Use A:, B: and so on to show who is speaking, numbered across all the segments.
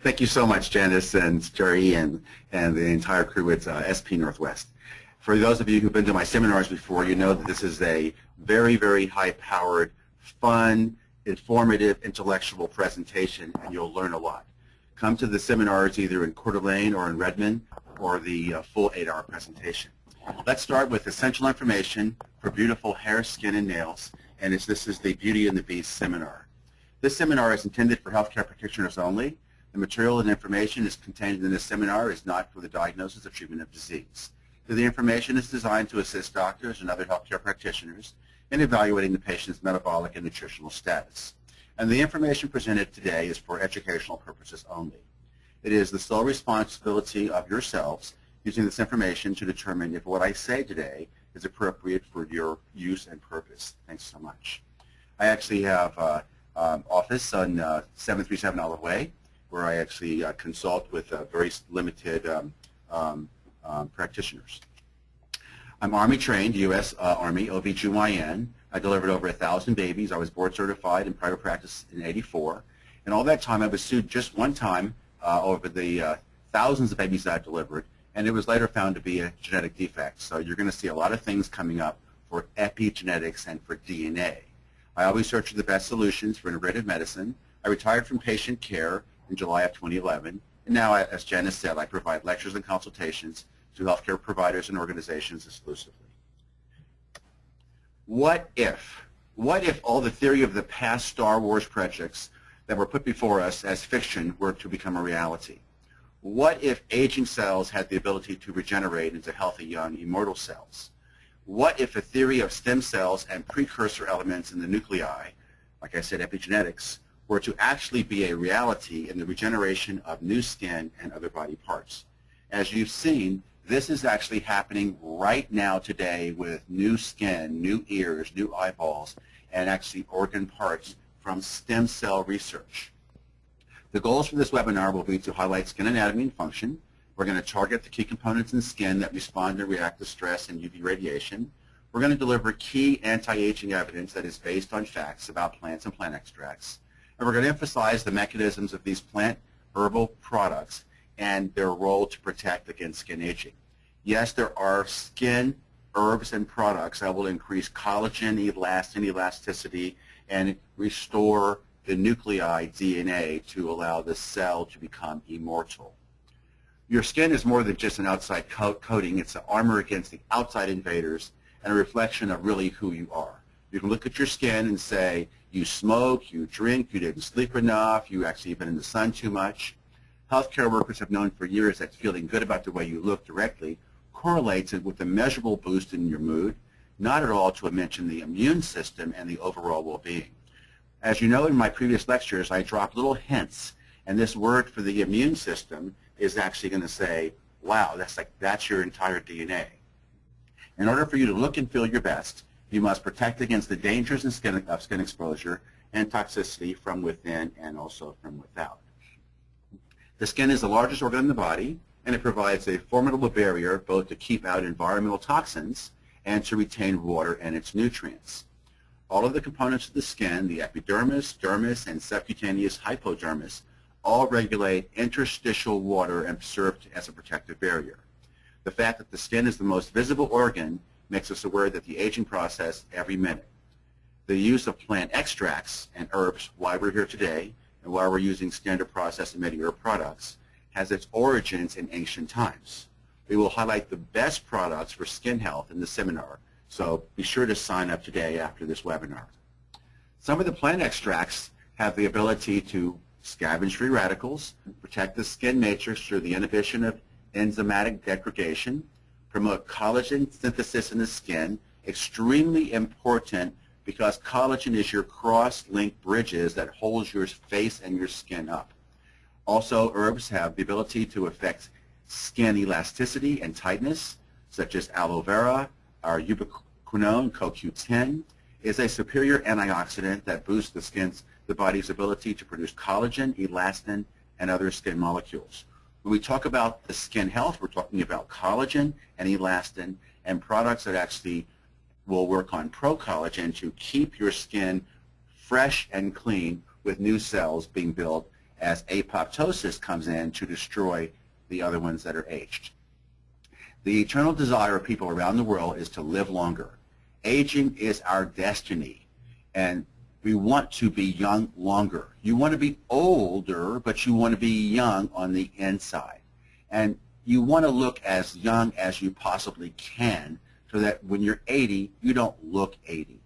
A: Thank you so much, Janice and Jerry and the entire crew at SP Northwest. For those of you who've been to my seminars before, you know that this is a very, very high-powered, fun, informative, intellectual presentation, and you'll learn a lot. Come to the seminars either in Coeur d'Alene or in Redmond, or the full 8-hour presentation. Let's start with essential information for beautiful hair, skin, and nails, and this is the Beauty and the Beast seminar. This seminar is intended for healthcare practitioners only. The material and information is contained in this seminar is not for the diagnosis or treatment of disease. The information is designed to assist doctors and other healthcare practitioners in evaluating the patient's metabolic and nutritional status. And the information presented today is for educational purposes only. It is the sole responsibility of yourselves using this information to determine if what I say today is appropriate for your use and purpose. Thanks so much. I actually have an office on 737 Olive Way, where I actually consult with very limited practitioners. I'm Army trained, U.S. Army, OBGYN. I delivered over 1,000 babies. I was board certified in private practice in '84. And all that time I was sued just one time over the thousands of babies that I delivered, and it was later found to be a genetic defect. So you're going to see a lot of things coming up for epigenetics and for DNA. I always search for the best solutions for integrative medicine. I retired from patient care in July of 2011, and now, as Janice said, I provide lectures and consultations to healthcare providers and organizations exclusively. What if all the theory of the past Star Wars projects that were put before us as fiction were to become a reality? What if aging cells had the ability to regenerate into healthy, young, immortal cells? What if a theory of stem cells and precursor elements in the nuclei, like I said, epigenetics, were to actually be a reality in the regeneration of new skin and other body parts? As you've seen, this is actually happening right now today with new skin, new ears, new eyeballs, and actually organ parts from stem cell research. The goals for this webinar will be to highlight skin anatomy and function. We're going to target the key components in skin that respond and react to stress and UV radiation. We're going to deliver key anti-aging evidence that is based on facts about plants and plant extracts. And we're going to emphasize the mechanisms of these plant herbal products and their role to protect against skin aging. Yes, there are skin herbs and products that will increase collagen, elastin, elasticity, and restore the nuclei DNA to allow the cell to become immortal. Your skin is more than just an outside coating. It's an armor against the outside invaders and a reflection of really who you are. You can look at your skin and say, you smoke, you drink, you didn't sleep enough, you actually have been in the sun too much. Healthcare workers have known for years that feeling good about the way you look directly correlates with a measurable boost in your mood, not at all to mention the immune system and the overall well-being. As you know, in my previous lectures, I dropped little hints, and this word for the immune system is actually going to say, wow, that's your entire DNA. In order for you to look and feel your best, you must protect against the dangers of skin exposure and toxicity from within and also from without. The skin is the largest organ in the body, and it provides a formidable barrier both to keep out environmental toxins and to retain water and its nutrients. All of the components of the skin, the epidermis, dermis, and subcutaneous hypodermis, all regulate interstitial water and serve as a protective barrier. The fact that the skin is the most visible organ makes us aware that the aging process every minute. The use of plant extracts and herbs, why we're here today, and why we're using standard process and medi-herb products, has its origins in ancient times. We will highlight the best products for skin health in the seminar, so be sure to sign up today after this webinar. Some of the plant extracts have the ability to scavenge free radicals, protect the skin matrix through the inhibition of enzymatic degradation, promote collagen synthesis in the skin, extremely important because collagen is your cross-linked bridges that holds your face and your skin up. Also, herbs have the ability to affect skin elasticity and tightness, such as aloe vera, or ubiquinone, CoQ10, is a superior antioxidant that boosts the body's ability to produce collagen, elastin, and other skin molecules. When we talk about the skin health, we're talking about collagen and elastin and products that actually will work on pro-collagen to keep your skin fresh and clean with new cells being built as apoptosis comes in to destroy the other ones that are aged. The eternal desire of people around the world is to live longer. Aging is our destiny, and we want to be young longer. You want to be older, but you want to be young on the inside. And you want to look as young as you possibly can so that when you're 80, you don't look 80.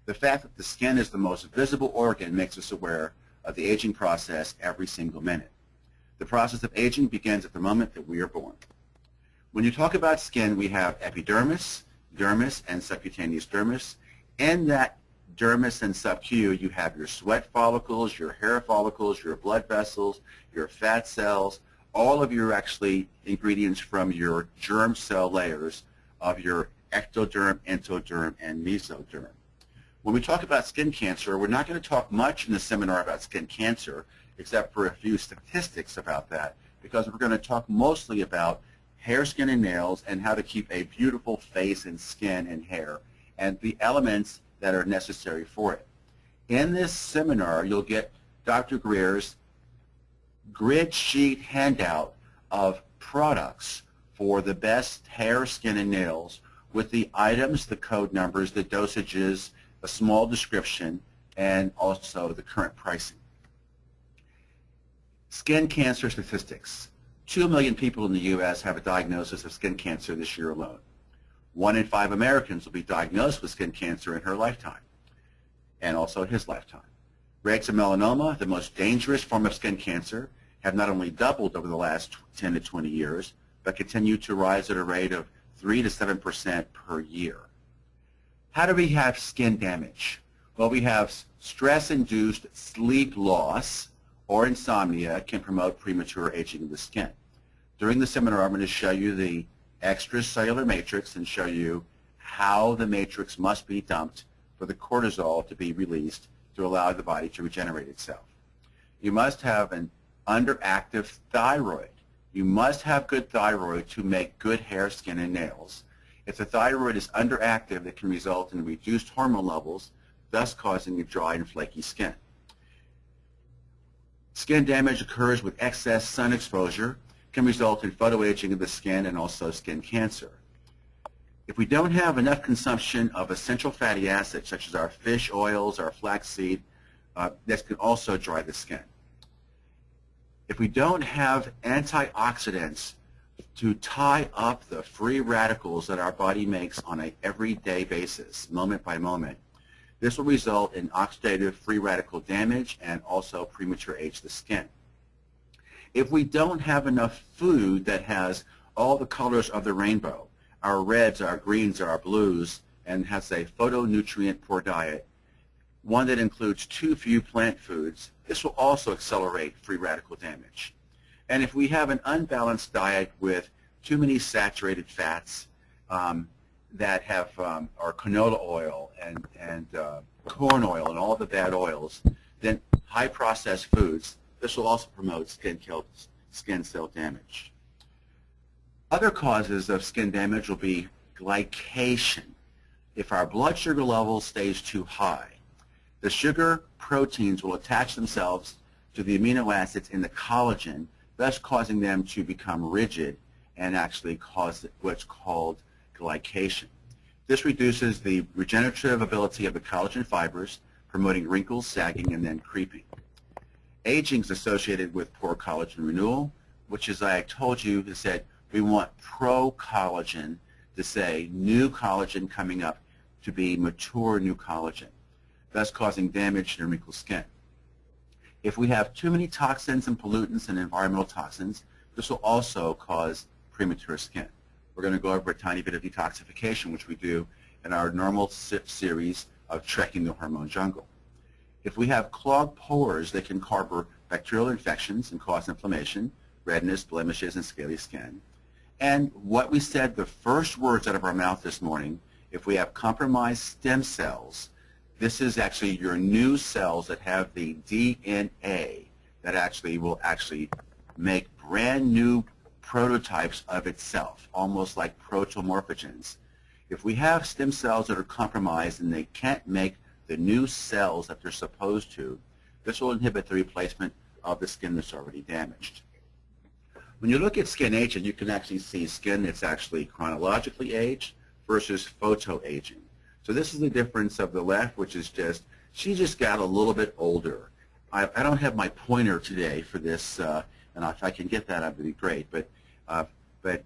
A: The fact that the skin is the most visible organ makes us aware of the aging process every single minute. The process of aging begins at the moment that we are born. When you talk about skin, we have epidermis, dermis, and subcutaneous dermis. In that dermis and subcu, you have your sweat follicles, your hair follicles, your blood vessels, your fat cells, all of your actually ingredients from your germ cell layers of your ectoderm, endoderm, and mesoderm. When we talk about skin cancer, we're not going to talk much in the seminar about skin cancer, except for a few statistics about that, because we're going to talk mostly about hair, skin, and nails, and how to keep a beautiful face and skin and hair, and the elements that are necessary for it. In this seminar, you'll get Dr. Greer's grid sheet handout of products for the best hair, skin, and nails with the items, the code numbers, the dosages, a small description, and also the current pricing. Skin cancer statistics. 2 million people in the U.S. have a diagnosis of skin cancer this year alone. 1 in 5 Americans will be diagnosed with skin cancer in her lifetime, and also his lifetime. Rates of melanoma, the most dangerous form of skin cancer, have not only doubled over the last 10 to 20 years, but continue to rise at a rate of 3 to 7% per year. How do we have skin damage? Well, we have stress-induced sleep loss or insomnia can promote premature aging of the skin. During the seminar, I'm going to show you the extracellular matrix and show you how the matrix must be dumped for the cortisol to be released to allow the body to regenerate itself. You must have an underactive thyroid. You must have good thyroid to make good hair, skin, and nails. If the thyroid is underactive, it can result in reduced hormone levels, thus causing a dry and flaky skin. Skin damage occurs with excess sun exposure, can result in photoaging of the skin and also skin cancer. If we don't have enough consumption of essential fatty acids, such as our fish oils, our flaxseed, this can also dry the skin. If we don't have antioxidants to tie up the free radicals that our body makes on an everyday basis, moment by moment, this will result in oxidative free radical damage and also premature age of the skin. If we don't have enough food that has all the colors of the rainbow, our reds, our greens, our blues, and has a phytonutrient poor diet, one that includes too few plant foods, this will also accelerate free radical damage. And if we have an unbalanced diet with too many saturated fats that have our canola oil and corn oil and all the bad oils, then high processed foods, this will also promote skin cell damage. Other causes of skin damage will be glycation. If our blood sugar level stays too high, the sugar proteins will attach themselves to the amino acids in the collagen, thus causing them to become rigid and actually cause what's called glycation. This reduces the regenerative ability of the collagen fibers, promoting wrinkles, sagging, and then creeping. Aging is associated with poor collagen renewal, which, as I told you, is that we want pro-collagen to say new collagen coming up to be mature new collagen, thus causing damage to wrinkled skin. If we have too many toxins and pollutants and environmental toxins, this will also cause premature skin. We're going to go over a tiny bit of detoxification, which we do in our normal series of Trekking the Hormone Jungle. If we have clogged pores, they can harbor bacterial infections and cause inflammation, redness, blemishes, and scaly skin. And what we said, the first words out of our mouth this morning, if we have compromised stem cells, this is actually your new cells that have the DNA that actually will make brand new prototypes of itself, almost like protomorphogens. If we have stem cells that are compromised and they can't make the new cells that they're supposed to, this will inhibit the replacement of the skin that's already damaged. When you look at skin aging, you can actually see skin that's actually chronologically aged versus photoaging. So this is the difference of the left, which is just, she just got a little bit older. I don't have my pointer today for this, and if I can get that, that would be great. But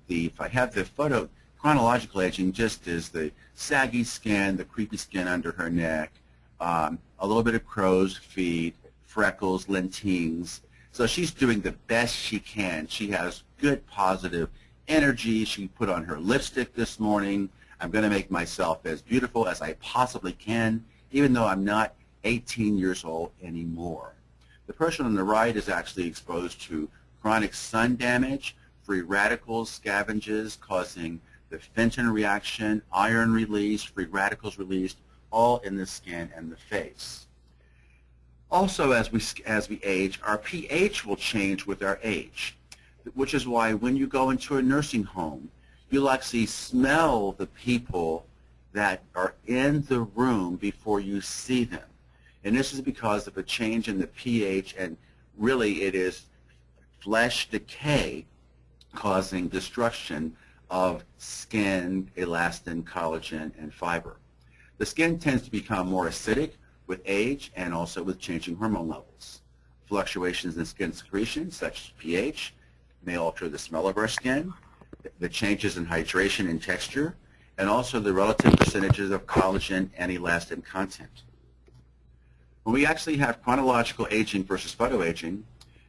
A: if I have the chronological aging, just is the saggy skin, the creepy skin under her neck, a little bit of crow's feet, freckles, lentings. So she's doing the best she can. She has good positive energy. She put on her lipstick this morning. I'm going to make myself as beautiful as I possibly can, even though I'm not 18 years old anymore. The person on the right is actually exposed to chronic sun damage, free radicals, scavenges causing the Fenton reaction, iron release, free radicals released, all in the skin and the face. Also, as we age, our pH will change with our age, which is why when you go into a nursing home, you'll actually smell the people that are in the room before you see them. And this is because of a change in the pH, and really it is flesh decay causing destruction of skin, elastin, collagen, and fiber. The skin tends to become more acidic with age and also with changing hormone levels. Fluctuations in skin secretion, such as pH, may alter the smell of our skin, the changes in hydration and texture, and also the relative percentages of collagen and elastin content. When we actually have chronological aging versus photoaging,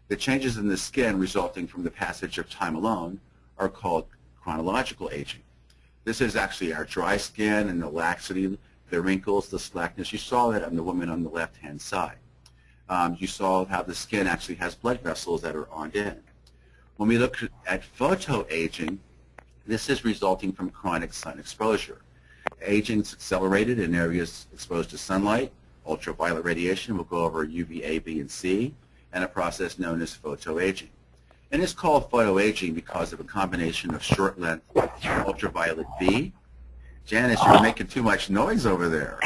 A: the changes in the skin resulting from the passage of time alone are called chronological aging. This is actually our dry skin and the laxity, the wrinkles, the slackness. You saw that on the woman on the left-hand side. You saw how the skin actually has blood vessels that are on in. When we look at photoaging, this is resulting from chronic sun exposure. Aging is accelerated in areas exposed to sunlight. Ultraviolet radiation will go over UVA, B, and C, and a process known as photoaging. And it's called photoaging because of a combination of short-length ultraviolet B. Janice, you're making too much noise over there.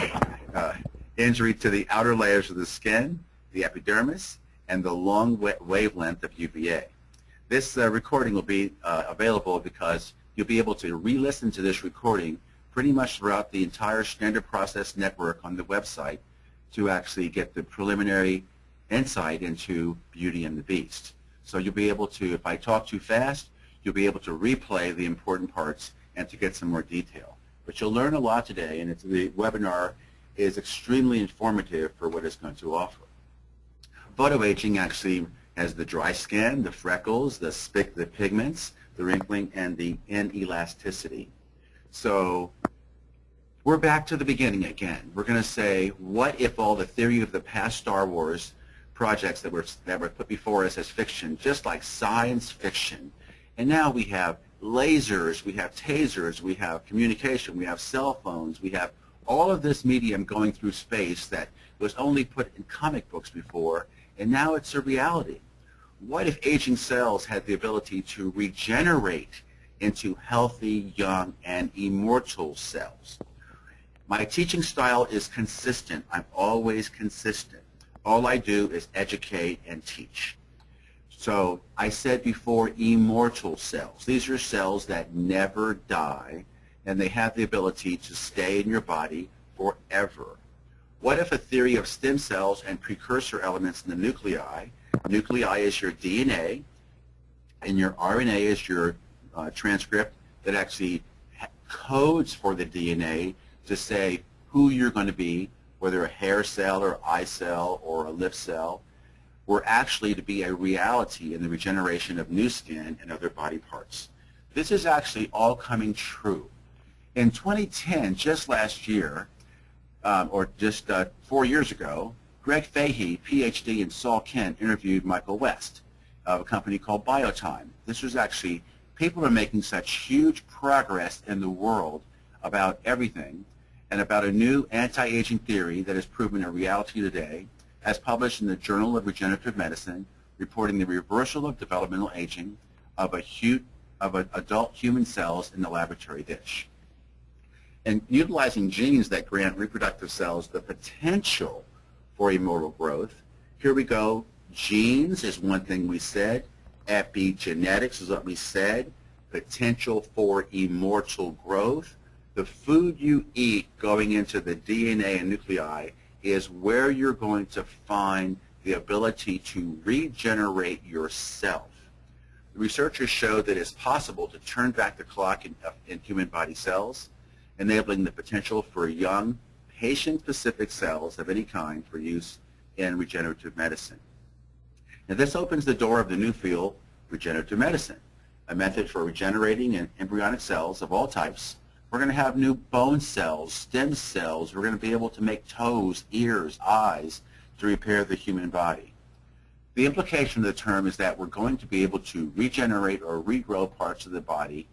A: Injury to the outer layers of the skin, the epidermis, and the long wavelength of UVA. This recording will be available because you'll be able to re-listen to this recording pretty much throughout the entire standard process network on the website to actually get the preliminary insight into Beauty and the Beast. So you'll be able to, if I talk too fast, you'll be able to replay the important parts and to get some more detail. But you'll learn a lot today, and the webinar is extremely informative for what it's going to offer. Photoaging actually has the dry skin, the freckles, the pigments, the wrinkling, and the inelasticity. So we're back to the beginning again. We're going to say, what if all the theory of the past Star Wars projects that were put before us as fiction, just like science fiction, and now we have lasers, we have tasers, we have communication, we have cell phones, we have all of this medium going through space that was only put in comic books before, and now it's a reality. What if aging cells had the ability to regenerate into healthy, young, and immortal cells? My teaching style is consistent. I'm always consistent. All I do is educate and teach. So I said before, immortal cells. These are cells that never die, and they have the ability to stay in your body forever. What if a theory of stem cells and precursor elements in the nuclei is your DNA, and your RNA is your transcript that actually codes for the DNA to say who you're going to be, whether a hair cell or eye cell or a lip cell, were actually to be a reality in the regeneration of new skin and other body parts. This is actually all coming true. In 2010, just last year, or just 4 years ago, Greg Fahey, PhD, and Saul Kent interviewed Michael West of a company called Biotime. This was actually, people are making such huge progress in the world about everything, and about a new anti-aging theory that is proven a reality today, as published in the Journal of Regenerative Medicine, reporting the reversal of developmental aging of adult human cells in the laboratory dish. And utilizing genes that grant reproductive cells the potential for immortal growth, here we go Genes is one thing we said. Epigenetics is what we said. Potential for immortal growth. The food you eat going into the DNA and nuclei is where you're going to find the ability to regenerate yourself. The researchers showed that it's possible to turn back the clock in human body cells, enabling the potential for young, patient-specific cells of any kind for use in regenerative medicine. Now, this opens the door of the new field, regenerative medicine, a method for regenerating embryonic cells of all types. We're going to have new bone cells, stem cells. We're going to be able to make toes, ears, eyes to repair the human body. The implication of the term is that we're going to be able to regenerate or regrow parts of the body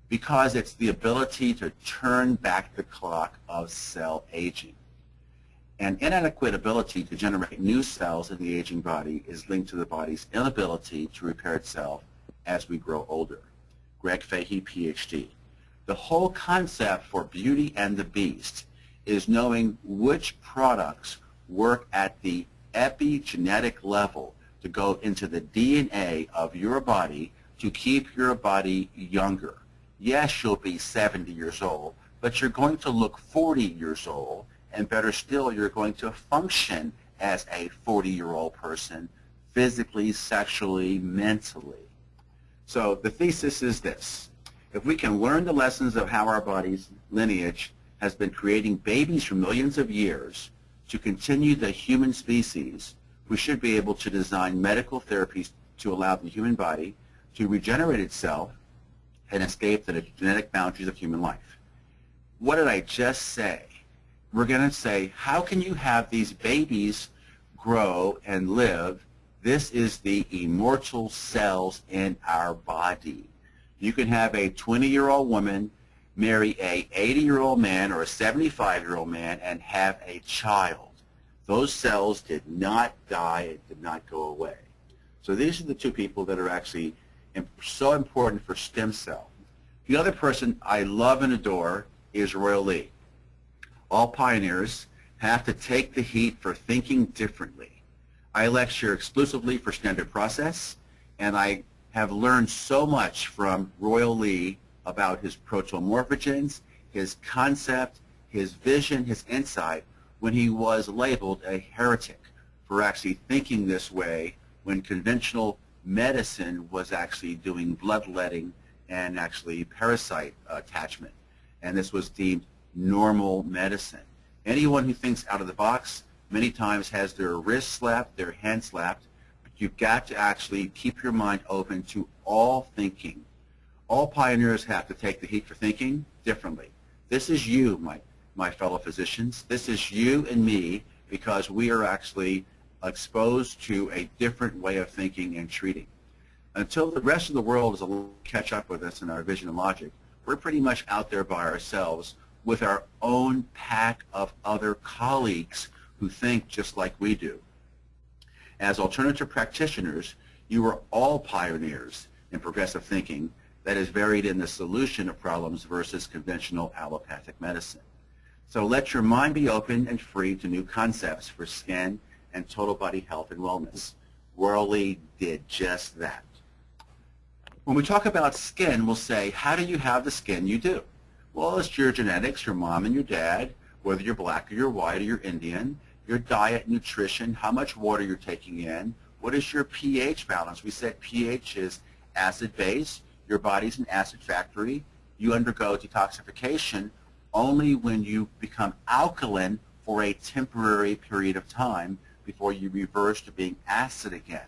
A: because it's the ability to turn back the clock of cell aging. An inadequate ability to generate new cells in the aging body is linked to the body's inability to repair itself as we grow older. Greg Fahey, PhD. The whole concept for Beauty and the Beast is knowing which products work at the epigenetic level to go into the DNA of your body to keep your body younger. Yes, you'll be 70 years old, but you're going to look 40 years old, and better still, you're going to function as a 40-year-old person, physically, sexually, mentally. So the thesis is this. If we can learn the lessons of how our body's lineage has been creating babies for millions of years to continue the human species, we should be able to design medical therapies to allow the human body to regenerate itself and escape the genetic boundaries of human life. What did I just say? We're going to say, how can you have these babies grow and live? This is the immortal cells in our body. You can have a 20-year-old woman marry a 80-year-old man or a 75-year-old man and have a child. Those cells did not die, it did not go away. So these are the two people that are actually so important for stem cell. The other person I love and adore is Royal Lee. All pioneers have to take the heat for thinking differently. I lecture exclusively for standard process, and I have learned so much from Royal Lee about his protomorphogens, his concept, his vision, his insight, when he was labeled a heretic for actually thinking this way when conventional medicine was actually doing bloodletting and actually parasite attachment. And this was deemed normal medicine. Anyone who thinks out of the box many times has their wrist slapped, their hand slapped. But you've got to actually keep your mind open to all thinking. All pioneers have to take the heat for thinking differently. This is you, my fellow physicians. This is you and me because we are actually exposed to a different way of thinking and treating. Until the rest of the world is a little catch up with us in our vision and logic, we're pretty much out there by ourselves with our own pack of other colleagues who think just like we do. As alternative practitioners, you are all pioneers in progressive thinking that is varied in the solution of problems versus conventional allopathic medicine. So let your mind be open and free to new concepts for skin and total body health and wellness. Royal Lee did just that. When we talk about skin, we'll say, how do you have the skin you do? Well, it's your genetics, your mom and your dad, whether you're black or you're white or you're Indian, your diet, nutrition, how much water you're taking in, what is your pH balance? We said pH is acid-base. Your body's an acid factory. You undergo detoxification only when you become alkaline for a temporary period of time before you reverse to being acid again.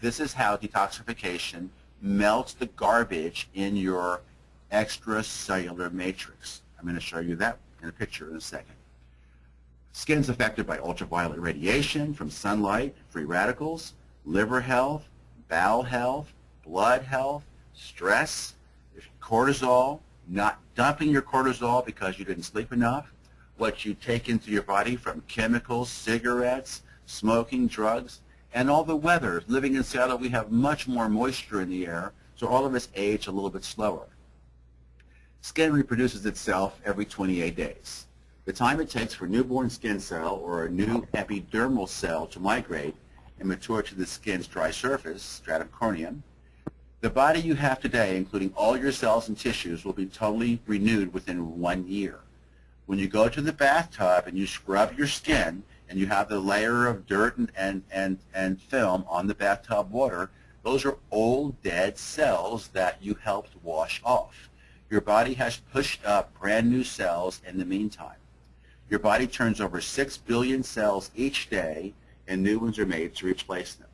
A: This is how detoxification melts the garbage in your extracellular matrix. I'm going to show you that in a picture in a second. Skin's affected by ultraviolet radiation from sunlight, free radicals, liver health, bowel health, blood health, stress, cortisol, not dumping your cortisol because you didn't sleep enough, what you take into your body from chemicals, cigarettes, smoking, drugs, and all the weather. Living in Seattle, we have much more moisture in the air, so all of us age a little bit slower. Skin reproduces itself every 28 days. The time it takes for a newborn skin cell or a new epidermal cell to migrate and mature to the skin's dry surface, stratum corneum, the body you have today, including all your cells and tissues, will be totally renewed within 1 year. When you go to the bathtub and you scrub your skin and you have the layer of dirt and film on the bathtub water, those are old dead cells that you helped wash off. Your body has pushed up brand new cells in the meantime. Your body turns over 6 billion cells each day, and new ones are made to replace them.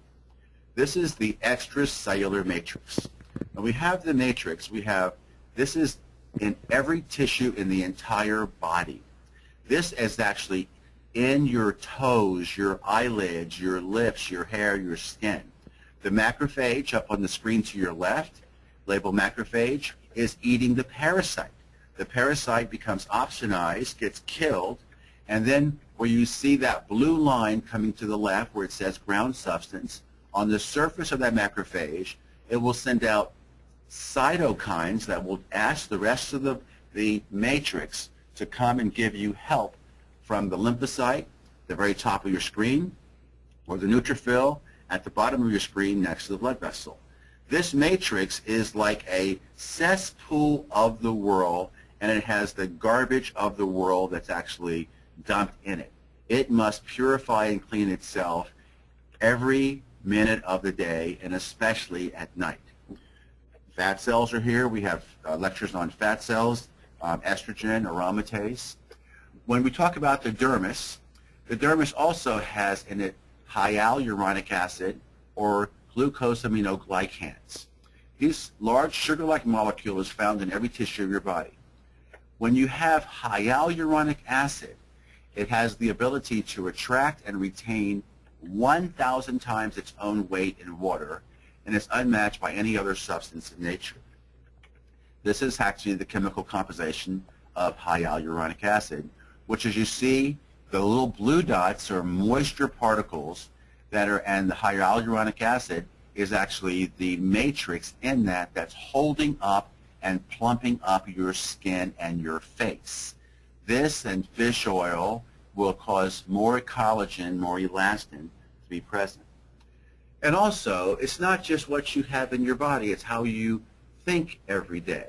A: This is the extracellular matrix. When we have the matrix, this is in every tissue in the entire body. This is actually in your toes, your eyelids, your lips, your hair, your skin. The macrophage up on the screen to your left, labeled macrophage, is eating the parasite. The parasite becomes opsonized, gets killed, and then where you see that blue line coming to the left where it says ground substance, on the surface of that macrophage, it will send out cytokines that will ask the rest of the matrix to come and give you help from the lymphocyte, the very top of your screen, or the neutrophil at the bottom of your screen next to the blood vessel. This matrix is like a cesspool of the world, and it has the garbage of the world that's actually dumped in it. It must purify and clean itself every minute of the day, and especially at night. Fat cells are here. We have lectures on fat cells, estrogen, aromatase. When we talk about the dermis also has in it hyaluronic acid or glucosaminoglycans. These large sugar-like molecules found in every tissue of your body. When you have hyaluronic acid, it has the ability to attract and retain 1,000 times its own weight in water, and is unmatched by any other substance in nature. This is actually the chemical composition of hyaluronic acid, which, as you see, the little blue dots are moisture particles that are, and the hyaluronic acid is actually the matrix in that's holding up and plumping up your skin and your face. This and fish oil will cause more collagen, more elastin to be present. And also, it's not just what you have in your body, it's how you think every day.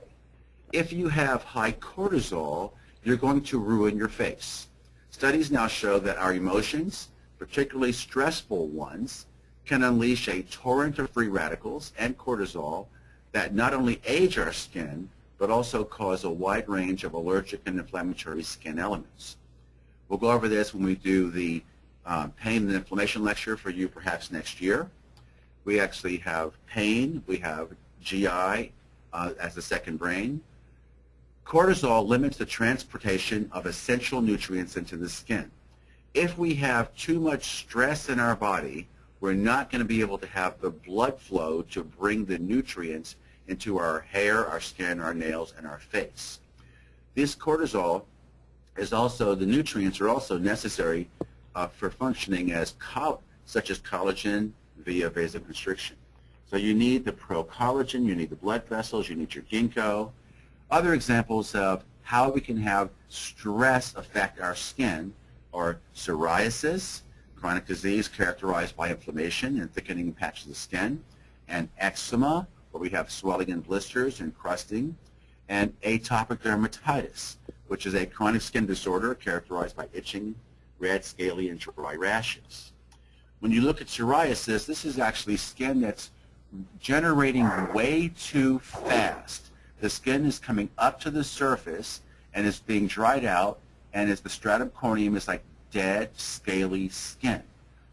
A: If you have high cortisol, you're going to ruin your face. Studies now show that our emotions, particularly stressful ones, can unleash a torrent of free radicals and cortisol that not only age our skin, but also cause a wide range of allergic and inflammatory skin elements. We'll go over this when we do the pain and inflammation lecture for you perhaps next year. We actually have pain, we have GI as the second brain. Cortisol limits the transportation of essential nutrients into the skin. If we have too much stress in our body, we're not going to be able to have the blood flow to bring the nutrients into our hair, our skin, our nails, and our face. This cortisol is also, the nutrients are also necessary for functioning as such as collagen via vasoconstriction. So you need the procollagen, you need the blood vessels, you need your ginkgo. Other examples of how we can have stress affect our skin are psoriasis, chronic disease characterized by inflammation and thickening patches of skin, and eczema, where we have swelling and blisters and crusting, and atopic dermatitis, which is a chronic skin disorder characterized by itching, red, scaly, and dry rashes. When you look at psoriasis, this is actually skin that's generating way too fast. The skin is coming up to the surface and is being dried out, and the stratum corneum is like dead, scaly skin.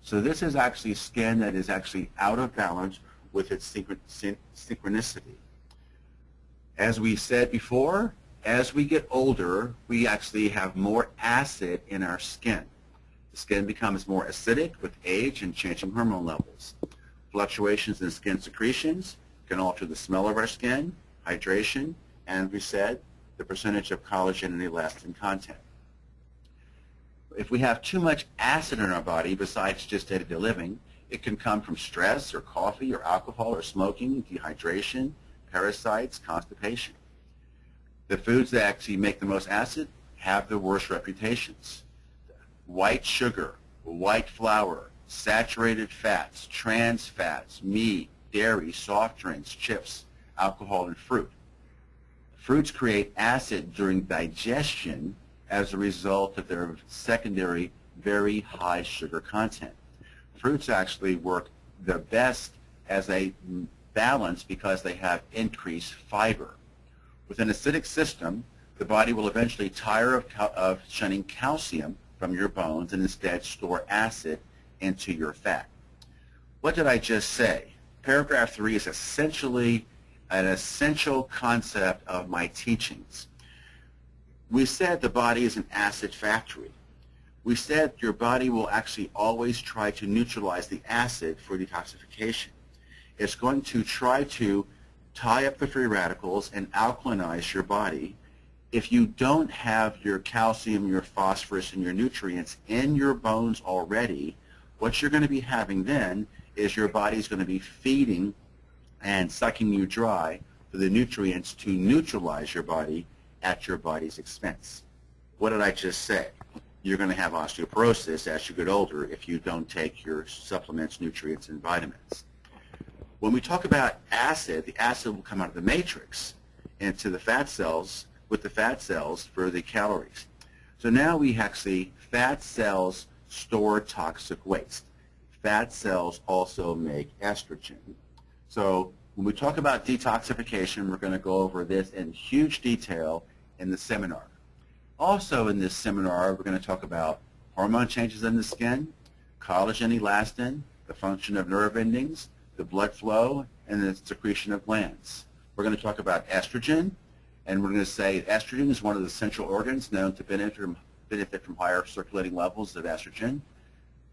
A: So this is actually skin that is actually out of balance with its synchronicity. As we said before, as we get older, we actually have more acid in our skin. The skin becomes more acidic with age and changing hormone levels. Fluctuations in skin secretions can alter the smell of our skin, hydration, and, we said, the percentage of collagen and elastin content. If we have too much acid in our body, besides just day-to-day living, it can come from stress or coffee or alcohol or smoking, dehydration, parasites, constipation. The foods that actually make the most acid have the worst reputations. White sugar, white flour, saturated fats, trans fats, meat, dairy, soft drinks, chips, alcohol, and fruit. Fruits create acid during digestion as a result of their secondary very high sugar content. Fruits actually work the best as a balance because they have increased fiber. With an acidic system, the body will eventually tire of shunning calcium from your bones and instead store acid into your fat. What did I just say? Paragraph 3 is essentially an essential concept of my teachings. We said the body is an acid factory. We said your body will actually always try to neutralize the acid for detoxification. It's going to try to tie up the free radicals and alkalinize your body. If you don't have your calcium, your phosphorus, and your nutrients in your bones already, what you're going to be having then is your body's going to be feeding and sucking you dry for the nutrients to neutralize your body at your body's expense. What did I just say? You're going to have osteoporosis as you get older if you don't take your supplements, nutrients, and vitamins. When we talk about acid, the acid will come out of the matrix into the fat cells with the fat cells for the calories. So now we actually, fat cells store toxic waste. Fat cells also make estrogen. So when we talk about detoxification, we're going to go over this in huge detail in the seminar. Also in this seminar, we're going to talk about hormone changes in the skin, collagen, elastin, the function of nerve endings, the blood flow, and the secretion of glands. We're going to talk about estrogen, and we're going to say estrogen is one of the central organs known to benefit from higher circulating levels of estrogen.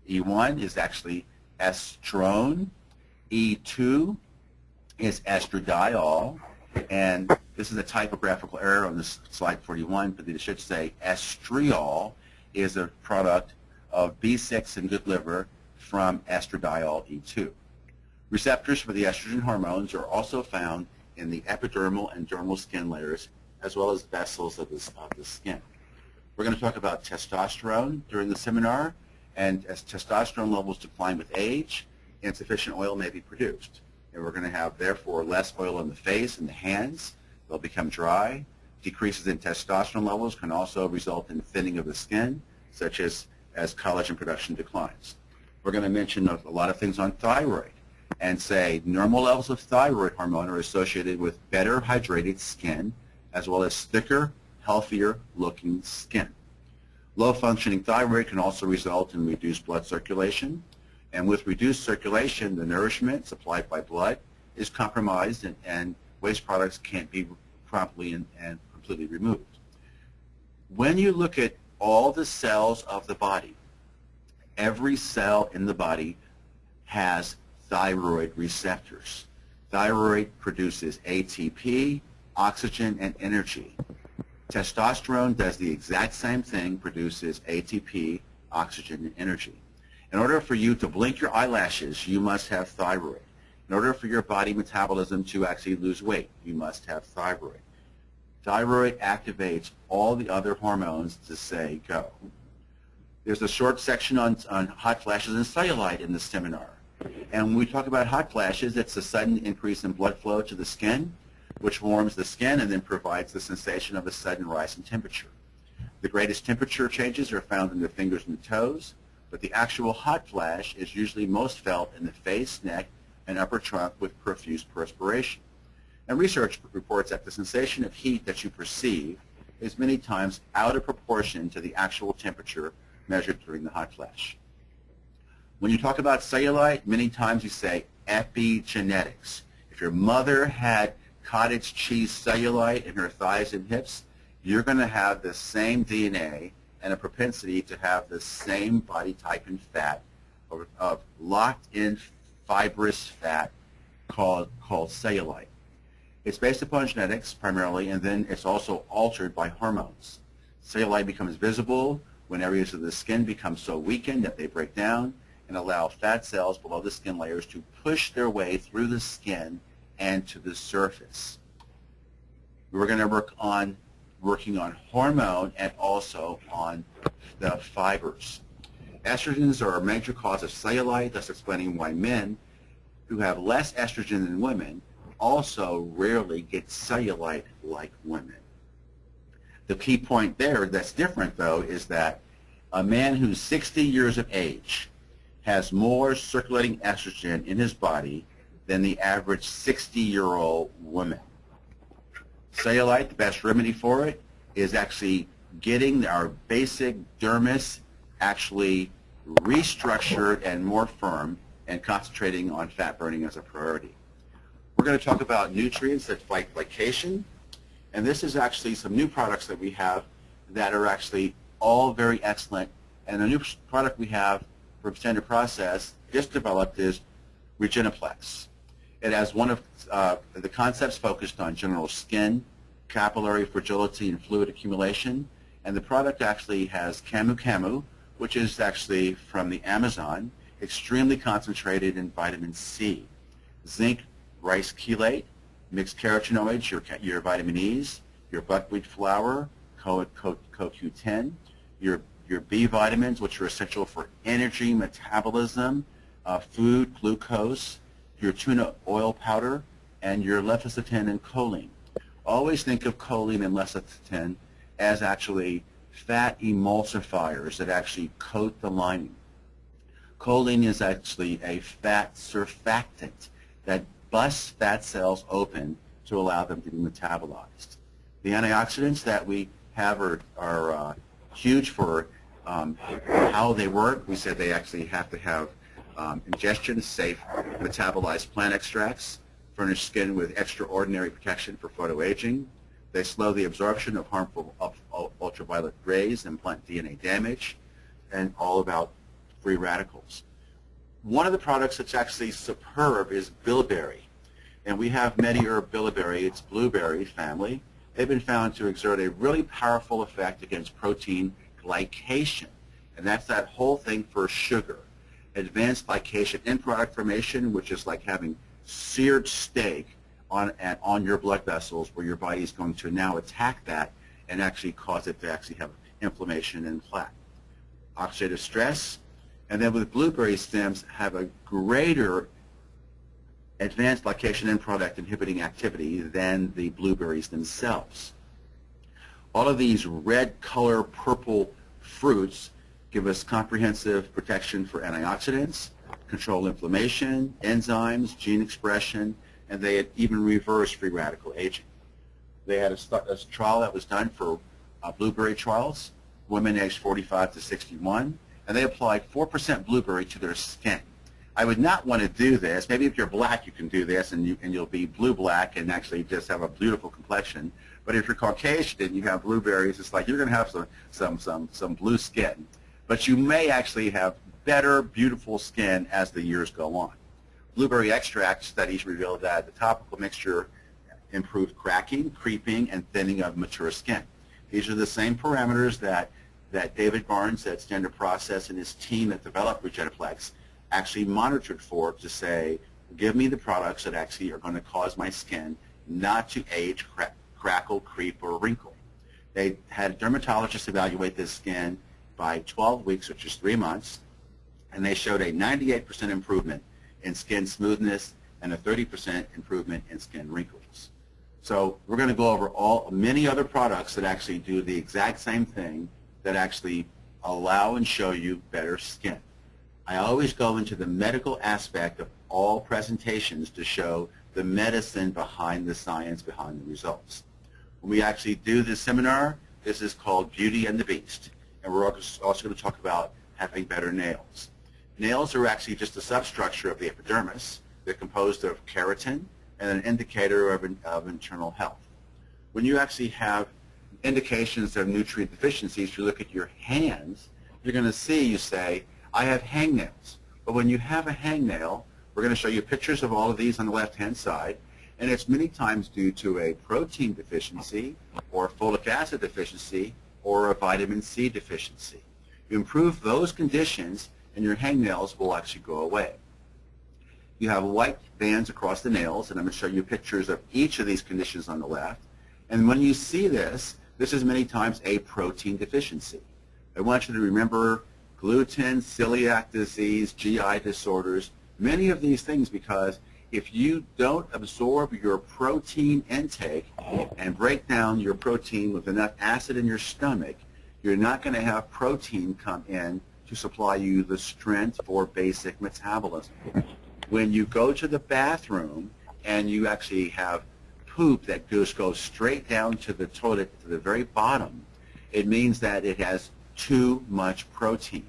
A: E1 is actually estrone. E2 is estradiol, and this is a typographical error on this slide 41, but it should say estriol is a product of B6 and good liver from estradiol E2. Receptors for the estrogen hormones are also found in the epidermal and dermal skin layers, as well as vessels of the skin. We're going to talk about testosterone during the seminar, and as testosterone levels decline with age, insufficient oil may be produced. And we're going to have, therefore, less oil in the face and the hands. They'll become dry. Decreases in testosterone levels can also result in thinning of the skin, such as collagen production declines. We're going to mention a lot of things on thyroid and say normal levels of thyroid hormone are associated with better hydrated skin, as well as thicker, healthier looking skin. Low functioning thyroid can also result in reduced blood circulation, and with reduced circulation, the nourishment supplied by blood is compromised, and waste products can't be promptly and completely removed. When you look at all the cells of the body, every cell in the body has thyroid receptors. Thyroid produces ATP, oxygen, and energy. Testosterone does the exact same thing, produces ATP, oxygen, and energy. In order for you to blink your eyelashes, you must have thyroid. In order for your body metabolism to actually lose weight, you must have thyroid. Thyroid activates all the other hormones to say go. There's a short section on hot flashes and cellulite in the seminar. And when we talk about hot flashes, it's a sudden increase in blood flow to the skin, which warms the skin and then provides the sensation of a sudden rise in temperature. The greatest temperature changes are found in the fingers and the toes, but the actual hot flash is usually most felt in the face, neck, and upper trunk with profuse perspiration. And research reports that the sensation of heat that you perceive is many times out of proportion to the actual temperature measured during the hot flash. When you talk about cellulite, many times you say epigenetics. If your mother had cottage cheese cellulite in her thighs and hips, you're going to have the same DNA and a propensity to have the same body type and fat of locked-in fibrous fat called cellulite. It's based upon genetics primarily, and then it's also altered by hormones. Cellulite becomes visible when areas of the skin become so weakened that they break down and allow fat cells below the skin layers to push their way through the skin and to the surface. We're going to working on hormone and also on the fibers. Estrogens are a major cause of cellulite, thus explaining why men who have less estrogen than women also rarely get cellulite like women. The key point there that's different, though, is that a man who's 60 years of age has more circulating estrogen in his body than the average 60-year-old woman. Cellulite, the best remedy for it, is actually getting our basic dermis actually restructured and more firm and concentrating on fat burning as a priority. We're going to talk about nutrients that fight glycation, and this is actually some new products that we have that are actually all very excellent. And the new product we have for Standard Process just developed is Regeniplex. It has one of the concepts focused on general skin, capillary fragility, and fluid accumulation. And the product actually has camu camu, which is actually from the Amazon, extremely concentrated in vitamin C, zinc rice chelate, mixed carotenoids, your vitamin E's, your buckwheat flour, CoQ10, your B vitamins, which are essential for energy, metabolism, food, glucose, your tuna oil powder, and your lecithin and choline. Always think of choline and lecithin as actually fat emulsifiers that actually coat the lining. Choline is actually a fat surfactant that busts fat cells open to allow them to be metabolized. The antioxidants that we have are huge for how they work. We said they actually have to have ingestion-safe metabolized plant extracts, furnish skin with extraordinary protection for photoaging. They slow the absorption of harmful ultraviolet rays and plant DNA damage, and all about free radicals. One of the products that's actually superb is bilberry. And we have Medi-Herb bilberry, it's blueberry family. They've been found to exert a really powerful effect against protein glycation. And that's that whole thing for sugar. Advanced glycation end product formation, which is like having seared steak on your blood vessels, where your body is going to now attack that and actually cause it to actually have inflammation and plaque. Oxidative stress, and then with blueberry stems have a greater advanced glycation end product inhibiting activity than the blueberries themselves. All of these red color purple fruits give us comprehensive protection for antioxidants, control inflammation, enzymes, gene expression, and they even reverse free radical aging. They had a trial that was done for blueberry trials, women aged 45 to 61, and they applied 4% blueberry to their skin. I would not want to do this. Maybe if you're black, you can do this, and you'll be blue-black and actually just have a beautiful complexion. But if you're Caucasian and you have blueberries, it's like you're going to have some blue skin. But you may actually have better, beautiful skin as the years go on. Blueberry extract studies revealed that the topical mixture improved cracking, creeping, and thinning of mature skin. These are the same parameters that David Barnes at Standard Process and his team that developed Regeniplex actually monitored for to say, give me the products that actually are going to cause my skin not to age, crackle, creep, or wrinkle. They had dermatologists evaluate this skin by 12 weeks, which is 3 months, and they showed a 98% improvement in skin smoothness and a 30% improvement in skin wrinkles. So we're going to go over many other products that actually do the exact same thing, that actually allow and show you better skin. I always go into the medical aspect of all presentations to show the medicine behind the science, behind the results. When we actually do this seminar, this is called Beauty and the Beast. And we're also going to talk about having better nails. Nails are actually just a substructure of the epidermis. They're composed of keratin and an indicator of internal health. When you actually have indications of nutrient deficiencies, if you look at your hands, you're going to see, you say, I have hangnails. But when you have a hangnail, we're going to show you pictures of all of these on the left-hand side, and it's many times due to a protein deficiency or folic acid deficiency or a vitamin C deficiency. You improve those conditions, and your hangnails will actually go away. You have white bands across the nails, and I'm going to show you pictures of each of these conditions on the left. And when you see this, this is many times a protein deficiency. I want you to remember gluten, celiac disease, GI disorders, many of these things, because if you don't absorb your protein intake and break down your protein with enough acid in your stomach, you're not going to have protein come in to supply you the strength for basic metabolism. When you go to the bathroom and you actually have poop that just goes straight down to the toilet, to the very bottom, it means that it has too much protein.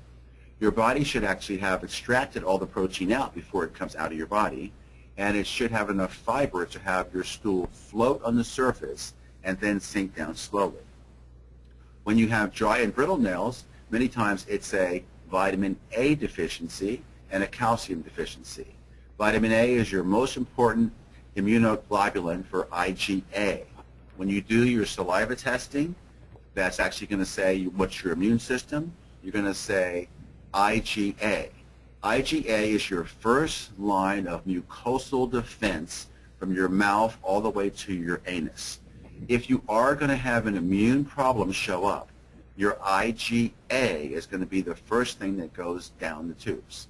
A: Your body should actually have extracted all the protein out before it comes out of your body, and it should have enough fiber to have your stool float on the surface and then sink down slowly. When you have dry and brittle nails, many times it's a vitamin A deficiency and a calcium deficiency. Vitamin A is your most important immunoglobulin for IgA. When you do your saliva testing, that's actually going to say what's your immune system. You're going to say IgA. IgA is your first line of mucosal defense from your mouth all the way to your anus. If you are going to have an immune problem show up, your IgA is going to be the first thing that goes down the tubes.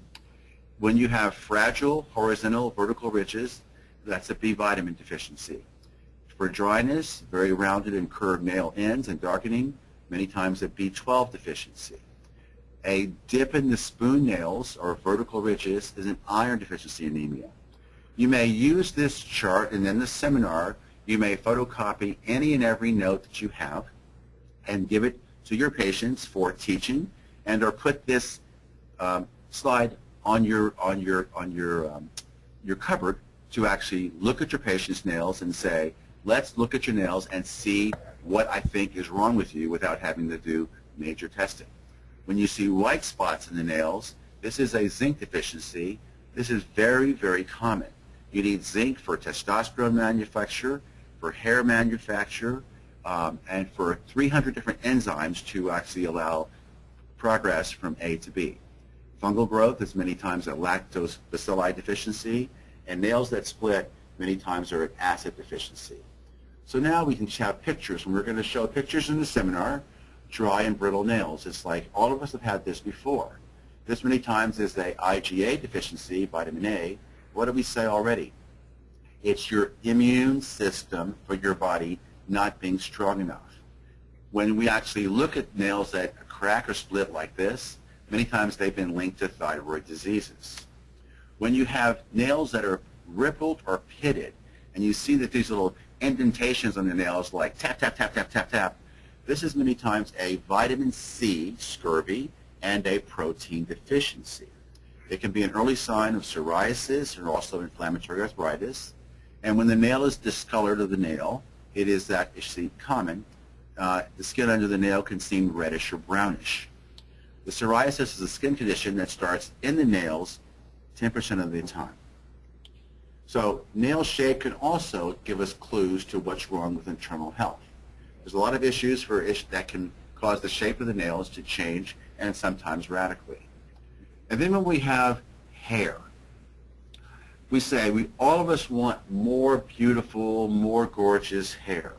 A: When you have fragile, horizontal, vertical ridges, that's a B vitamin deficiency. For dryness, very rounded and curved nail ends and darkening, many times a B12 deficiency. A dip in the spoon nails or vertical ridges is an iron deficiency anemia. You may use this chart, and in the seminar, you may photocopy any and every note that you have and give it to your patients for teaching, and or put this slide on your cupboard to actually look at your patient's nails and say, let's look at your nails and see what I think is wrong with you without having to do major testing. When you see white spots in the nails, this is a zinc deficiency. This is very, very common. You need zinc for testosterone manufacture, for hair manufacture, and for 300 different enzymes to actually allow progress from A to B. Fungal growth is many times a lactose bacilli deficiency, and nails that split many times are an acid deficiency. So now we can have pictures, and we're going to show pictures in the seminar, dry and brittle nails. It's like all of us have had this before. This many times is a IgA deficiency, vitamin A. What did we say already? It's your immune system for your body not being strong enough. When we actually look at nails that crack or split like this, many times they've been linked to thyroid diseases. When you have nails that are rippled or pitted, and you see that these little indentations on the nails like tap, tap, tap, tap, tap, tap, this is many times a vitamin C, scurvy, and a protein deficiency. It can be an early sign of psoriasis or also inflammatory arthritis. And when the nail is discolored of the nail, it is actually common. The skin under the nail can seem reddish or brownish. The psoriasis is a skin condition that starts in the nails 10% of the time. So nail shape can also give us clues to what's wrong with internal health. There's a lot of issues that can cause the shape of the nails to change, and sometimes radically. And then when we have hair, we say all of us want more beautiful, more gorgeous hair.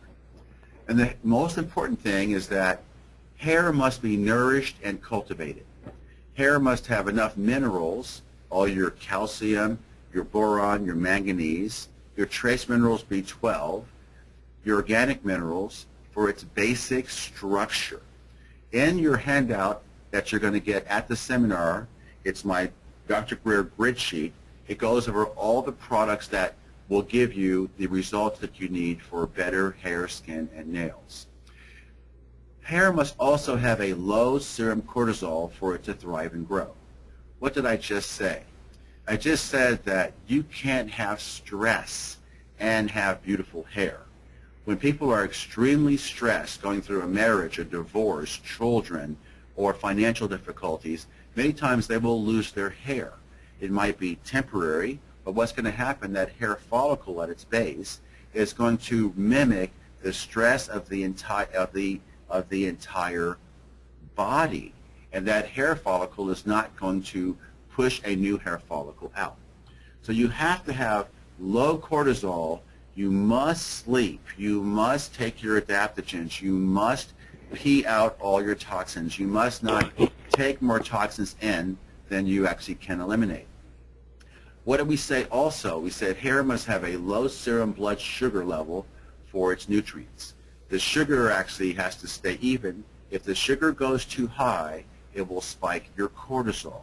A: And the most important thing is that hair must be nourished and cultivated. Hair must have enough minerals, all your calcium, your boron, your manganese, your trace minerals B12, your organic minerals for its basic structure. In your handout that you're going to get at the seminar, it's my Dr. Greer grid sheet. It goes over all the products that will give you the results that you need for better hair, skin, and nails. Hair must also have a low serum cortisol for it to thrive and grow. What did I just say? I just said that you can't have stress and have beautiful hair. When people are extremely stressed, going through a marriage, a divorce, children, or financial difficulties, many times they will lose their hair. It might be temporary, but what's going to happen, that hair follicle at its base is going to mimic the stress of the entire body, and that hair follicle is not going to push a new hair follicle out. So you have to have low cortisol. You must sleep. You must take your adaptogens. You must pee out all your toxins. You must not take more toxins in than you actually can eliminate. What do we say also? We said hair must have a low serum blood sugar level for its nutrients. The sugar actually has to stay even. If the sugar goes too high, it will spike your cortisol.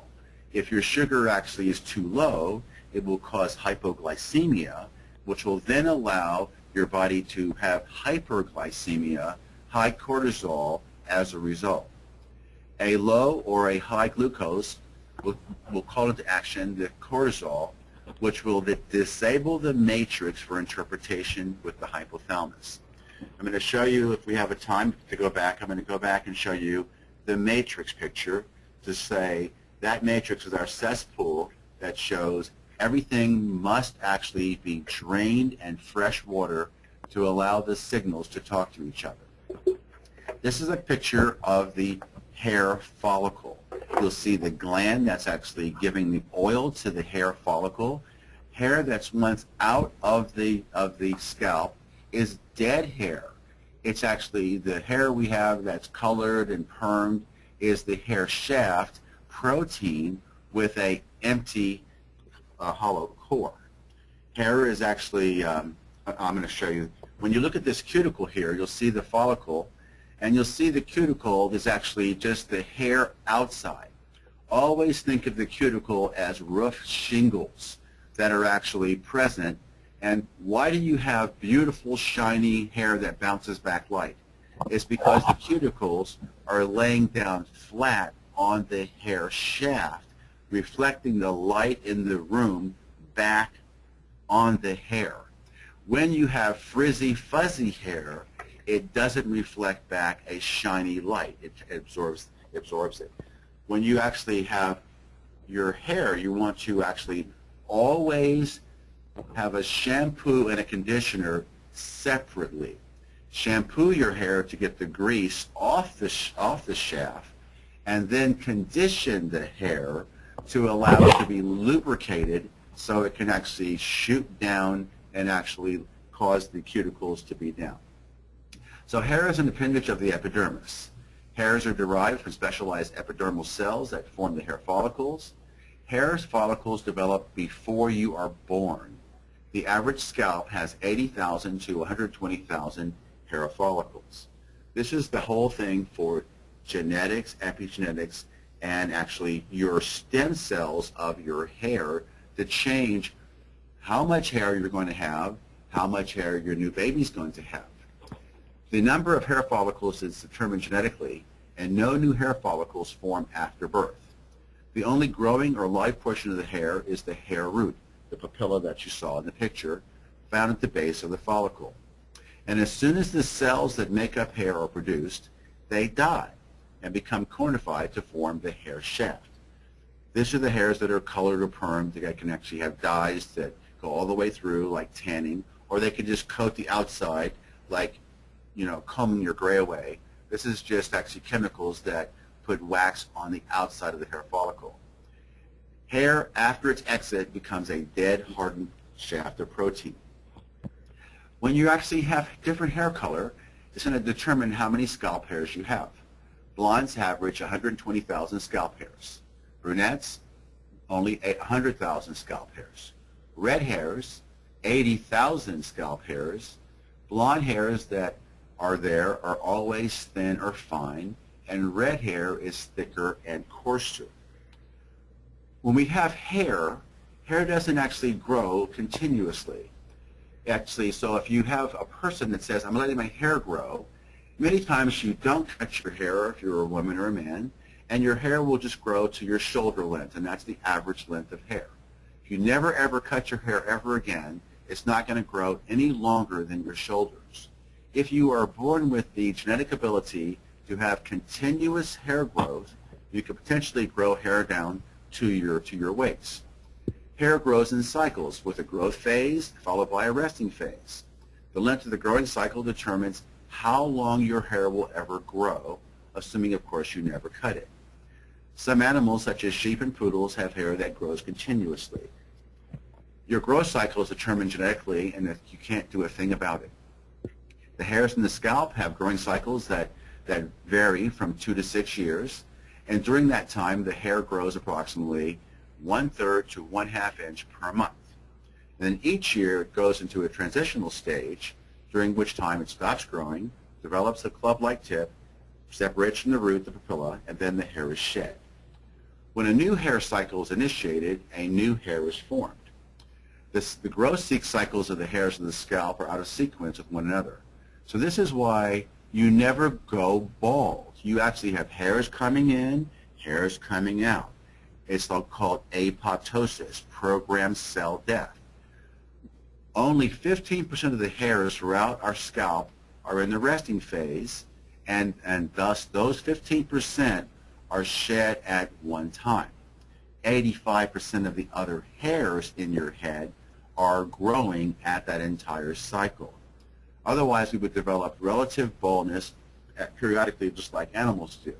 A: If your sugar actually is too low, it will cause hypoglycemia, which will then allow your body to have hyperglycemia, high cortisol as a result. A low or a high glucose will call into action the cortisol, which will disable the matrix for interpretation with the hypothalamus. I'm going to show you, if we have a time to go back, I'm going to go back and show you the matrix picture to say that matrix is our cesspool that shows everything must actually be drained and fresh water to allow the signals to talk to each other. This is a picture of the hair follicle. You'll see the gland that's actually giving the oil to the hair follicle. Hair that's once out of the scalp is dead hair. It's actually the hair we have that's colored and permed is the hair shaft protein with a empty hollow core. Hair is actually, I'm going to show you, when you look at this cuticle here, you'll see the follicle, and you'll see the cuticle is actually just the hair outside. Always think of the cuticle as roof shingles that are actually present. And why do you have beautiful, shiny hair that bounces back light? It's because the cuticles are laying down flat on the hair shaft, reflecting the light in the room back on the hair. When you have frizzy, fuzzy hair, it doesn't reflect back a shiny light. It absorbs it. When you actually have your hair, you want to actually always have a shampoo and a conditioner separately. Shampoo your hair to get the grease off the shaft, and then condition the hair to allow it to be lubricated so it can actually shoot down and actually cause the cuticles to be down. So hair is an appendage of the epidermis. Hairs are derived from specialized epidermal cells that form the hair follicles. Hair follicles develop before you are born. The average scalp has 80,000 to 120,000 hair follicles. This is the whole thing for genetics, epigenetics, and actually your stem cells of your hair to change how much hair you're going to have, how much hair your new baby's going to have. The number of hair follicles is determined genetically, and no new hair follicles form after birth. The only growing or live portion of the hair is the hair root, the papilla that you saw in the picture, found at the base of the follicle. And as soon as the cells that make up hair are produced, they die and become cornified to form the hair shaft. These are the hairs that are colored or permed. They can actually have dyes that go all the way through, like tanning, or they can just coat the outside, like, you know, combing your gray away. This is just actually chemicals that put wax on the outside of the hair follicle. Hair, after its exit, becomes a dead, hardened shaft of protein. When you actually have different hair color, it's going to determine how many scalp hairs you have. Blondes average 120,000 scalp hairs. Brunettes, only 100,000 scalp hairs. Red hairs, 80,000 scalp hairs. Blonde hairs that are there are always thin or fine, and red hair is thicker and coarser. When we have hair, hair doesn't actually grow continuously. Actually, so if you have a person that says, I'm letting my hair grow, many times you don't cut your hair if you're a woman or a man, and your hair will just grow to your shoulder length, and that's the average length of hair. If you never ever cut your hair ever again, it's not going to grow any longer than your shoulders. If you are born with the genetic ability to have continuous hair growth, you could potentially grow hair down to your waist. Hair grows in cycles with a growth phase followed by a resting phase. The length of the growing cycle determines how long your hair will ever grow, assuming, of course, you never cut it. Some animals, such as sheep and poodles, have hair that grows continuously. Your growth cycle is determined genetically, and you can't do a thing about it. The hairs in the scalp have growing cycles that vary from 2 to 6 years, And during that time, the hair grows approximately 1/3 to 1/2 inch per month. And then each year it goes into a transitional stage, during which time it stops growing, develops a club-like tip, separates from the root, the papilla, and then the hair is shed. When a new hair cycle is initiated, a new hair is formed. The growth cycles of the hairs of the scalp are out of sequence with one another. So this is why you never go bald. You actually have hairs coming in, hairs coming out. It's called apoptosis, programmed cell death. Only 15% of the hairs throughout our scalp are in the resting phase, and thus those 15% are shed at one time. 85% of the other hairs in your head are growing at that entire cycle. Otherwise, we would develop relative baldness periodically, just like animals do.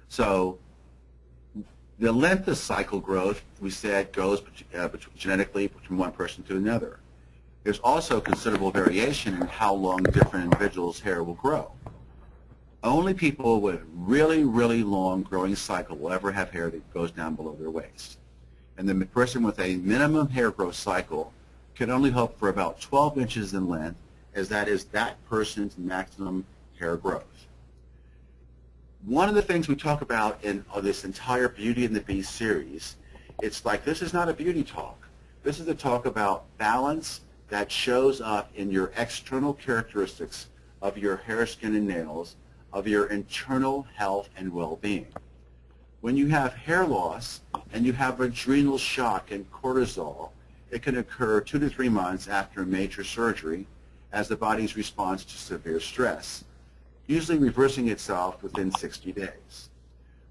A: So the length of cycle growth, we said, goes genetically from one person to another. There's also considerable variation in how long different individuals' hair will grow. Only people with really, really long growing cycle will ever have hair that goes down below their waist. And the person with a minimum hair growth cycle can only hope for about 12 inches in length, as that is that person's maximum hair growth. One of the things we talk about in this entire Beauty and the Beast series, it's like this is not a beauty talk. This is a talk about balance that shows up in your external characteristics of your hair, skin, and nails, of your internal health and well-being. When you have hair loss and you have adrenal shock and cortisol, it can occur 2 to 3 months after major surgery as the body's response to severe stress, usually reversing itself within 60 days.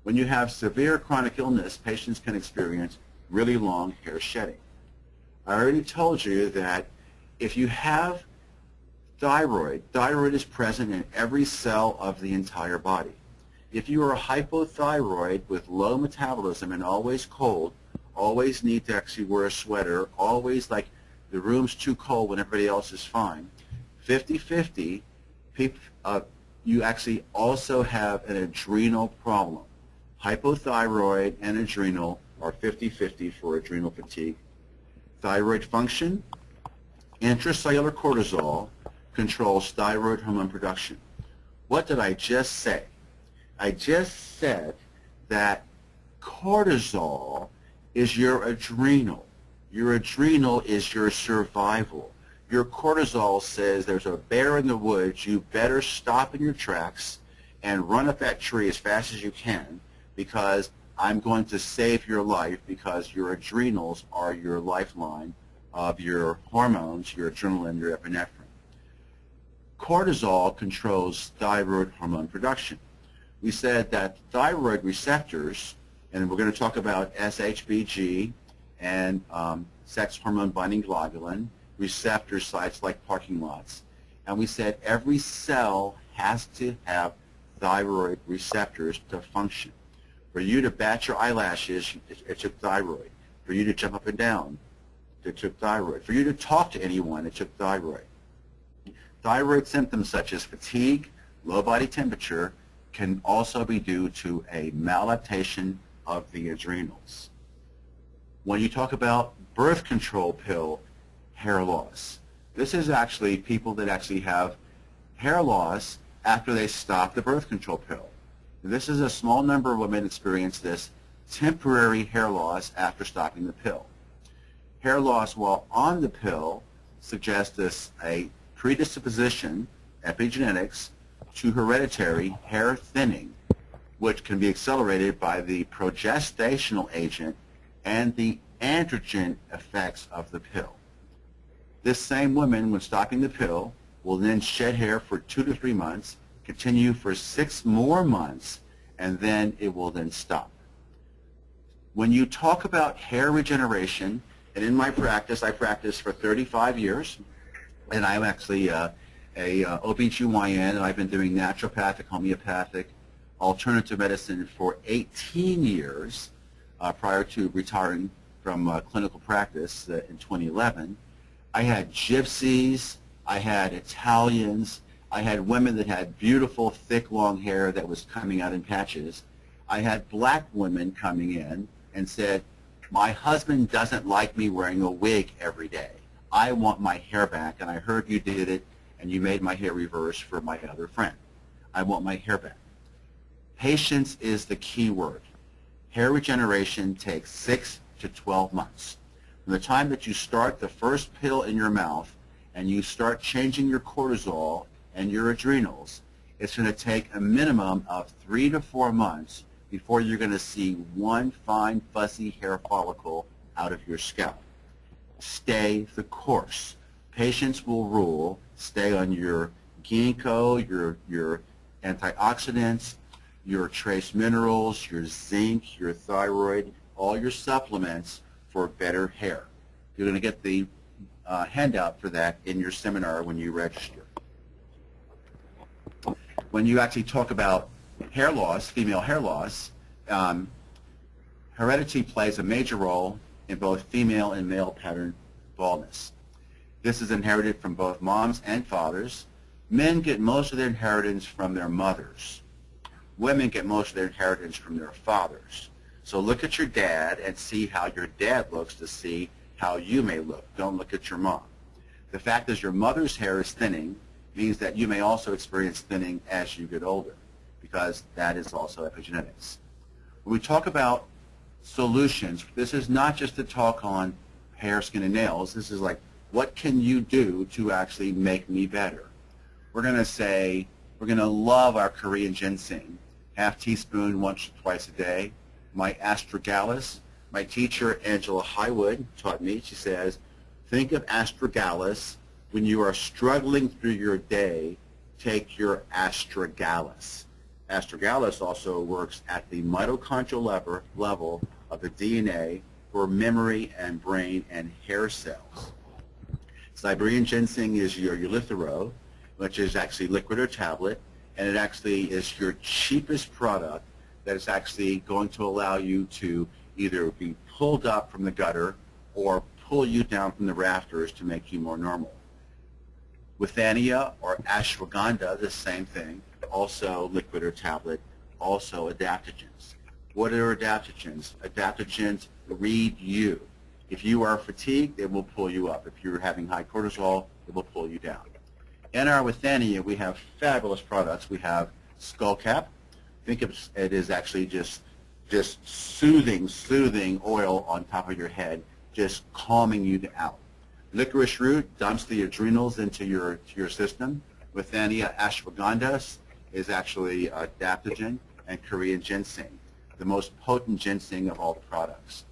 A: When you have severe chronic illness, patients can experience really long hair shedding. I already told you that if you have thyroid is present in every cell of the entire body. If you are hypothyroid with low metabolism and always cold, always need to actually wear a sweater, always like the room's too cold when everybody else is fine, 50-50, you actually also have an adrenal problem. Hypothyroid and adrenal are 50-50 for adrenal fatigue. Thyroid function, intracellular cortisol controls thyroid hormone production. What did I just say? I just said that cortisol is your adrenal. Your adrenal is your survival. Your cortisol says there's a bear in the woods, you better stop in your tracks and run up that tree as fast as you can because I'm going to save your life because your adrenals are your lifeline of your hormones, your adrenaline, your epinephrine. Cortisol controls thyroid hormone production. We said that thyroid receptors, and we're going to talk about SHBG and sex hormone binding globulin, receptor sites like parking lots. And we said every cell has to have thyroid receptors to function. For you to bat your eyelashes, it took thyroid. For you to jump up and down, it took thyroid. For you to talk to anyone, it took thyroid. Thyroid symptoms such as fatigue, low body temperature can also be due to a maladaptation of the adrenals. When you talk about birth control pill hair loss, this is actually people that actually have hair loss after they stop the birth control pill. This is a small number of women experience this temporary hair loss after stopping the pill. Hair loss while on the pill suggests a predisposition, epigenetics, to hereditary hair thinning, which can be accelerated by the progestational agent and the androgen effects of the pill. This same woman, when stopping the pill, will then shed hair for 2 to 3 months, continue for 6 more months, and then it will then stop. When you talk about hair regeneration, and in my practice, I practiced for 35 years, and I'm actually a OBGYN, and I've been doing naturopathic, homeopathic, alternative medicine for 18 years prior to retiring from clinical practice in 2011. I had gypsies, I had Italians, I had women that had beautiful, thick, long hair that was coming out in patches. I had black women coming in and said, my husband doesn't like me wearing a wig every day. I want my hair back, and I heard you did it, and you made my hair reverse for my other friend. I want my hair back. Patience is the key word. Hair regeneration takes 6 to 12 months. From the time that you start the first pill in your mouth and you start changing your cortisol and your adrenals, it's going to take a minimum of 3 to 4 months before you're going to see one fine, fuzzy hair follicle out of your scalp. Stay the course. Patience will rule. Stay on your ginkgo, your antioxidants, your trace minerals, your zinc, your thyroid, all your supplements for better hair. You're going to get the handout for that in your seminar when you register. When you actually talk about hair loss, female hair loss, heredity plays a major role in both female and male pattern baldness. This is inherited from both moms and fathers. Men get most of their inheritance from their mothers. Women get most of their inheritance from their fathers. So look at your dad and see how your dad looks to see how you may look. Don't look at your mom. The fact is your mother's hair is thinning means that you may also experience thinning as you get older, because that is also epigenetics. When we talk about solutions, this is not just to talk on hair, skin, and nails. This is like, what can you do to actually make me better? We're going to say, we're going to love our Korean ginseng, half teaspoon once or twice a day. My astragalus, my teacher Angela Highwood taught me, she says, think of astragalus when you are struggling through your day, take your astragalus. Astragalus also works at the mitochondrial level of the DNA for memory and brain and hair cells. Siberian ginseng is your eulithero, which is actually liquid or tablet, and it actually is your cheapest product that is actually going to allow you to either be pulled up from the gutter or pull you down from the rafters to make you more normal. Withania or ashwagandha, the same thing, also liquid or tablet, also adaptogens. What are adaptogens? Adaptogens read you. If you are fatigued, it will pull you up. If you're having high cortisol, it will pull you down. In our Withania, we have fabulous products. We have Skull Cap. Think of it as actually just soothing oil on top of your head, just calming you out. Licorice root dumps the adrenals into your system. Withania ashwagandha is actually adaptogen, and Korean ginseng, the most potent ginseng of all the products.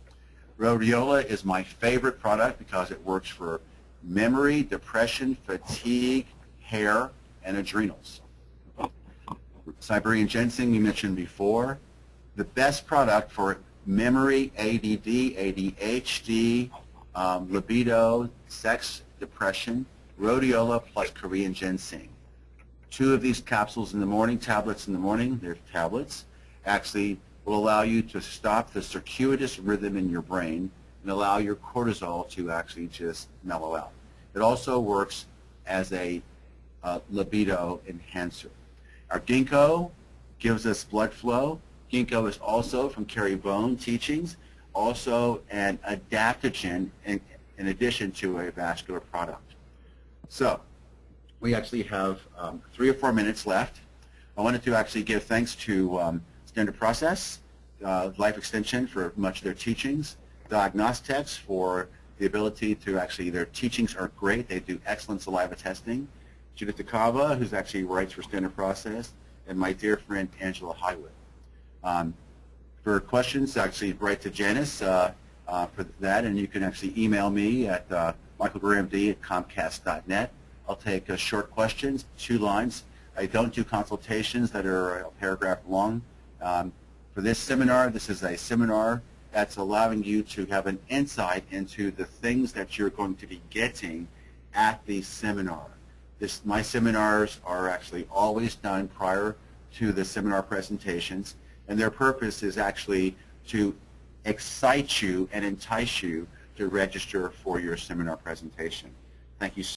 A: Rhodiola is my favorite product because it works for memory, depression, fatigue, hair, and adrenals. Siberian ginseng we mentioned before. The best product for memory, ADD, ADHD, libido, sex, depression, rhodiola plus Korean ginseng. 2 of these capsules in the morning, tablets in the morning, they're tablets, actually will allow you to stop the circuitous rhythm in your brain and allow your cortisol to actually just mellow out. It also works as a libido enhancer. Our ginkgo gives us blood flow. Ginkgo is also, from Carrie Bone teachings, also an adaptogen in addition to a vascular product. So we actually have 3 or 4 minutes left. I wanted to actually give thanks to Standard Process, Life Extension for much of their teachings, Diagnostics for the ability to actually, their teachings are great. They do excellent saliva testing. Judith DeCava, who's actually writes for Standard Process, and my dear friend Angela Highwood. For questions, actually write to Janice for that, and you can actually email me at michaelgreermd@comcast.net. I'll take short questions, 2 lines. I don't do consultations that are a paragraph long. For this seminar, this is a seminar that's allowing you to have an insight into the things that you're going to be getting at the seminar. My seminars are actually always done prior to the seminar presentations, and their purpose is actually to excite you and entice you to register for your seminar presentation. Thank you so much.